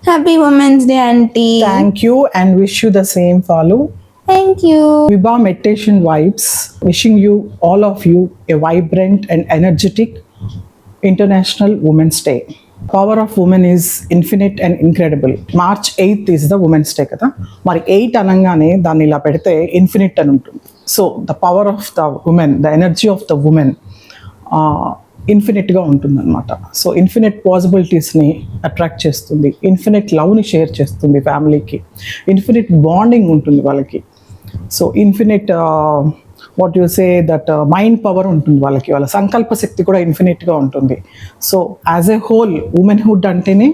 Happy Women's Day, Auntie. Thank you and wish you the same, Falu. Thank you. Vibha Meditation Vibes, wishing you, all of you, a vibrant and energetic International Women's Day. Power of women is infinite and incredible. March 8th is the Women's Day కదా, మరి 8 అనగానే దాన్ని ఇలా పెడితే infinite అని ఉంటుంది. So the power of the women, the energy of the women ఇన్ఫినిట్గా ఉంటుందన్నమాట. సో ఇన్ఫినిట్ పాసిబిలిటీస్ని అట్రాక్ట్ చేస్తుంది, ఇన్ఫినిట్ లవ్ని షేర్ చేస్తుంది ఫ్యామిలీకి, ఇన్ఫినిట్ బాండింగ్ ఉంటుంది వాళ్ళకి. So infinite what you say that mind power ఉంటుంది వాళ్ళకి, వాళ్ళ సంకల్ప శక్తి కూడా ఇన్ఫినిట్గా ఉంటుంది. So as a whole womanhood అంటేనే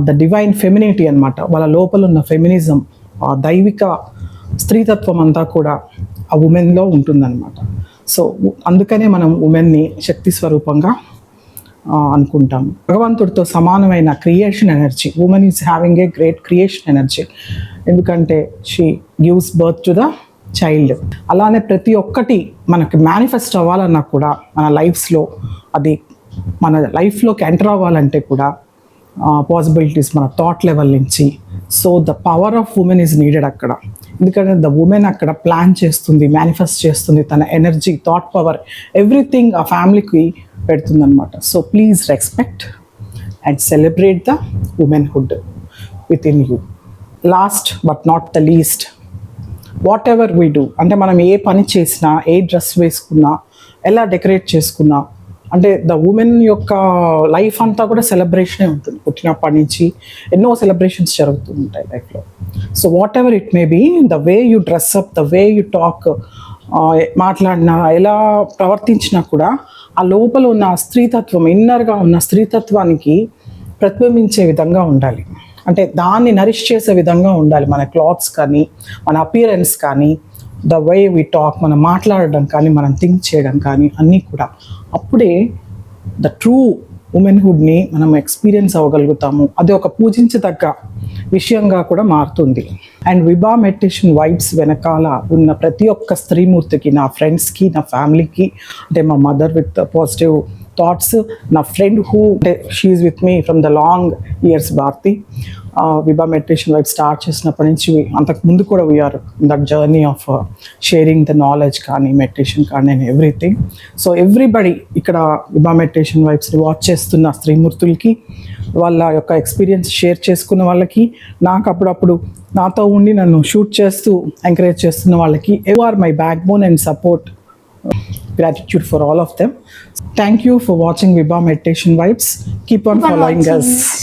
ద డివైన్ ఫెమినిటీ అనమాట. వాళ్ళ లోపల ఉన్న ఫెమినిజం, దైవిక స్త్రీతత్వం అంతా కూడా ఆ ఉమెన్లో ఉంటుందన్నమాట. సో అందుకనే మనం ఉమెన్ని శక్తి స్వరూపంగా అనుకుంటాం. భగవంతుడితో సమానమైన creation energy. Woman is having a great creation energy, ఎందుకంటే she gives birth to the child. అలానే ప్రతి ఒక్కటి మనకి మేనిఫెస్ట్ అవ్వాలన్నా కూడా మన లైఫ్స్లో, అది మన లైఫ్లోకి ఎంటర్ అవ్వాలంటే కూడా పాసిబిలిటీస్ మన థాట్ లెవెల్ నుంచి. So the power of women is needed అక్కడ, ఎందుకంటే ద ఉమెన్ అక్కడ ప్లాన్ చేస్తుంది, మేనిఫెస్ట్ చేస్తుంది, తన ఎనర్జీ, థాట్ పవర్, ఎవ్రీథింగ్ ఆ ఫ్యామిలీకి పెడుతుంది అనమాట. So please respect and celebrate the womanhood with in you. Last but not the least, what ever we do, అంటే మనం ఏ పని చేసినా, ఏ డ్రెస్ వేసుకున్నా, ఎలా డెకరేట్ చేసుకున్నా, అంటే ద ఉమెన్ యొక్క లైఫ్ అంతా కూడా సెలబ్రేషనే ఉంటుంది. పుట్టినప్పటి నుంచి ఎన్నో సెలబ్రేషన్స్ జరుగుతూ ఉంటాయి లైఫ్లో. So whatever it may be, the way you dress up, the way you talk, మాట్లాడినా, ఎలా ప్రవర్తించినా కూడా ఆ లోపల ఉన్న స్త్రీతత్వం, ఇన్నర్గా ఉన్న స్త్రీతత్వానికి ప్రతిబింబించే విధంగా ఉండాలి. అంటే దాన్ని నరిష్ చేసే విధంగా ఉండాలి మన క్లాత్స్ కానీ, మన అపియరెన్స్ కానీ, ద వే వి టాక్, మనం మాట్లాడడం కానీ, మనం థింక్ చేయడం కానీ, అన్నీ కూడా. అప్పుడే ద ట్రూ ఉమెన్హుడ్ని మనం ఎక్స్పీరియన్స్ అవ్వగలుగుతాము. అది ఒక పూజించదగ్గ విషయంగా కూడా మారుతుంది. అండ్ విభా మెడిటేషన్ వైబ్స్ వెనకాల ఉన్న ప్రతి ఒక్క స్త్రీమూర్తికి, నా ఫ్రెండ్స్కి, నా ఫ్యామిలీకి, అంటే మా మదర్ విత్ పాజిటివ్ థాట్స్, నా friend who she with me from the long years, Bharati. Vibha meditation వైపు స్టార్ట్ చేసినప్పటి నుంచి, అంతకు ముందు కూడా we're in that journey of sharing the knowledge కానీ, మెడిటేషన్ కానీ, అండ్ ఎవ్రీథింగ్. సో ఎవ్రీబడి ఇక్కడ విభా మెడిటేషన్ వైబ్స్ని వాచ్ చేస్తున్న స్త్రీమూర్తులకి, వాళ్ళ యొక్క ఎక్స్పీరియన్స్ షేర్ చేసుకున్న వాళ్ళకి, నాకు అప్పుడప్పుడు నాతో ఉండి నన్ను షూట్ చేస్తూ ఎంకరేజ్ చేస్తున్న వాళ్ళకి, you are my backbone and support. Gratitude for all of them. Thank you for watching Vibha Meditation Vibes. Keep on following us.